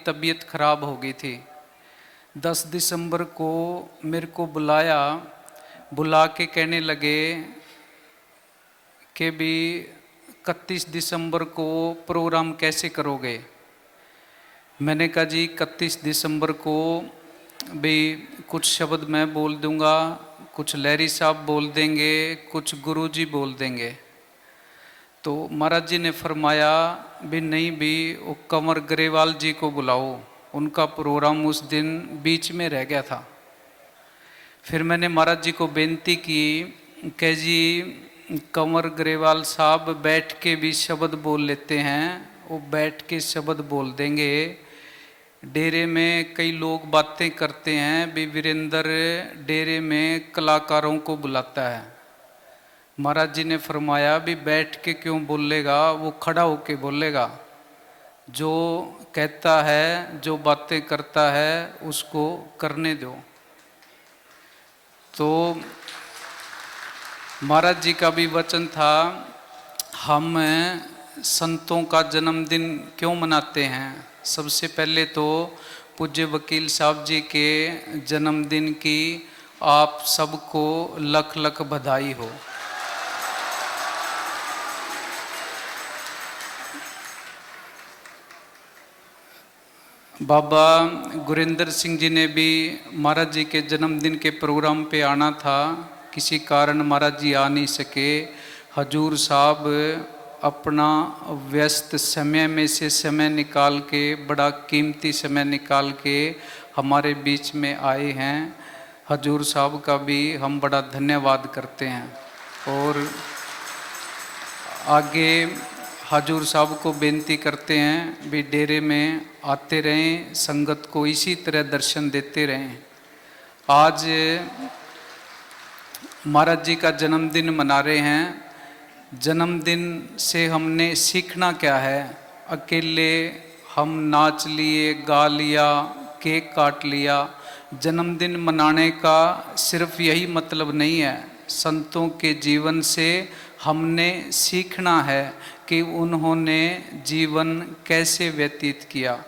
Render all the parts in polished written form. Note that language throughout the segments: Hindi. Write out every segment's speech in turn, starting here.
तबीयत खराब हो गई थी। 10 दिसंबर को मेरे को बुला के कहने लगे कि भी 31 दिसंबर को प्रोग्राम कैसे करोगे। मैंने कहा जी 31 दिसंबर को भी कुछ शब्द मैं बोल दूंगा, कुछ लहरी साहब बोल देंगे, कुछ गुरुजी बोल देंगे। तो महाराज जी ने फरमाया भी नहीं भी वो कंवर ग्रेवाल जी को बुलाओ, उनका प्रोग्राम उस दिन बीच में रह गया था। फिर मैंने महाराज जी को बेनती की कि जी कंवर ग्रेवाल साहब बैठ के भी शब्द बोल लेते हैं, वो बैठ के शब्द बोल देंगे। डेरे में कई लोग बातें करते हैं भी वीरेंद्र डेरे में कलाकारों को बुलाता है। महाराज जी ने फरमाया भी बैठ के क्यों बोलेगा, वो खड़ा होके बोलेगा। जो कहता है, जो बातें करता है उसको करने दो। तो महाराज जी का भी वचन था, हम संतों का जन्मदिन क्यों मनाते हैं। सबसे पहले तो पूज्य वकील साहब जी के जन्मदिन की आप सबको लख लख बधाई हो। बाबा गुरिंदर सिंह जी ने भी महाराज जी के जन्मदिन के प्रोग्राम पे आना था, किसी कारण महाराज जी आ नहीं सके। हजूर साहब अपना व्यस्त समय में से समय निकाल के, बड़ा कीमती समय निकाल के हमारे बीच में आए हैं। हजूर साहब का भी हम बड़ा धन्यवाद करते हैं। और आगे हजूर साहब को बेनती करते हैं भी डेरे में आते रहें, संगत को इसी तरह दर्शन देते रहें। आज महाराज जी का जन्मदिन मना रहे हैं। जन्मदिन से हमने सीखना क्या है। अकेले हम नाच लिए, गा लिया, केक काट लिया। जन्मदिन मनाने का सिर्फ यही मतलब नहीं है। संतों के जीवन से हमने सीखना है कि उन्होंने जीवन कैसे व्यतीत किया।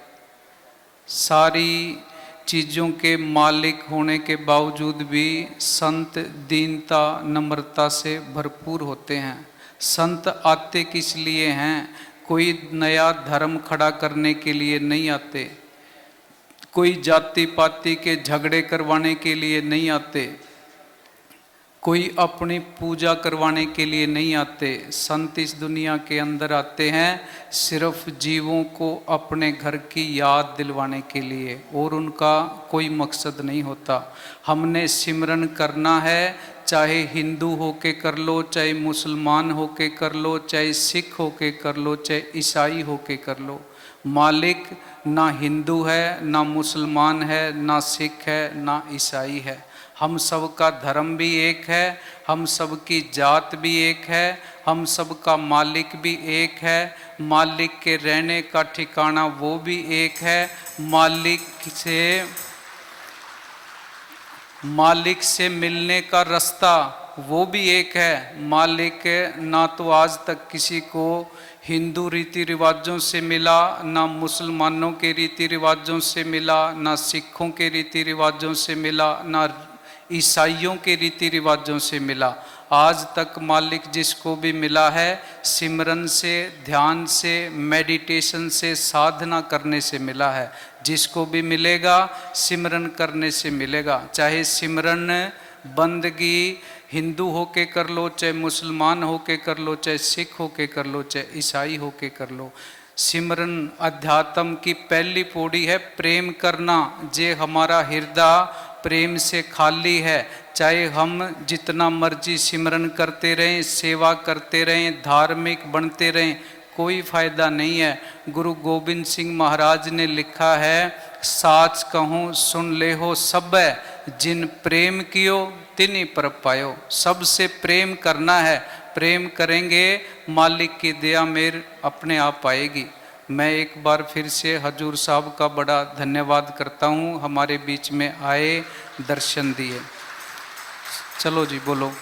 सारी चीज़ों के मालिक होने के बावजूद भी संत दीनता नम्रता से भरपूर होते हैं। संत आते किस लिए हैं, कोई नया धर्म खड़ा करने के लिए नहीं आते, कोई जाति पाति के झगड़े करवाने के लिए नहीं आते, कोई अपनी पूजा करवाने के लिए नहीं आते। संत इस दुनिया के अंदर आते हैं सिर्फ जीवों को अपने घर की याद दिलवाने के लिए, और उनका कोई मकसद नहीं होता। हमने सिमरन करना है, चाहे हिंदू होके कर लो, चाहे मुसलमान होके कर लो, चाहे सिख होके कर लो, चाहे ईसाई होके कर लो। मालिक ना हिंदू है, ना मुसलमान है, ना सिख है, ना ईसाई है। हम सब का धर्म भी एक है, हम सब की जात भी एक है, हम सब का मालिक भी एक है। मालिक के रहने का ठिकाना वो भी एक है। मालिक से मिलने का रास्ता वो भी एक है। मालिक ना तो आज तक किसी को हिंदू रीति रिवाजों से मिला, ना मुसलमानों के रीति रिवाजों से मिला, ना सिखों के रीति रिवाजों से मिला, ना ईसाइयों के रीति रिवाजों से मिला। आज तक मालिक जिसको भी मिला है सिमरन से, ध्यान से, मेडिटेशन से, साधना करने से मिला है। जिसको भी मिलेगा सिमरन करने से मिलेगा। चाहे सिमरन बंदगी हिंदू होके कर लो, चाहे मुसलमान होके कर लो, चाहे सिख होके कर लो, चाहे ईसाई होके कर लो। सिमरन अध्यात्म की पहली पौड़ी है प्रेम करना। जे हमारा हृदय प्रेम से खाली है, चाहे हम जितना मर्जी सिमरन करते रहें, सेवा करते रहें, धार्मिक बनते रहें, कोई फायदा नहीं है। गुरु गोविंद सिंह महाराज ने लिखा है, साच कहूँ सुन ले हो सब, जिन प्रेम कियो तिनि पर पायो। सबसे प्रेम करना है, प्रेम करेंगे मालिक की दया मेर अपने आप आएगी। मैं एक बार फिर से हजूर साहब का बड़ा धन्यवाद करता हूँ, हमारे बीच में आए, दर्शन दिए। चलो जी बोलो।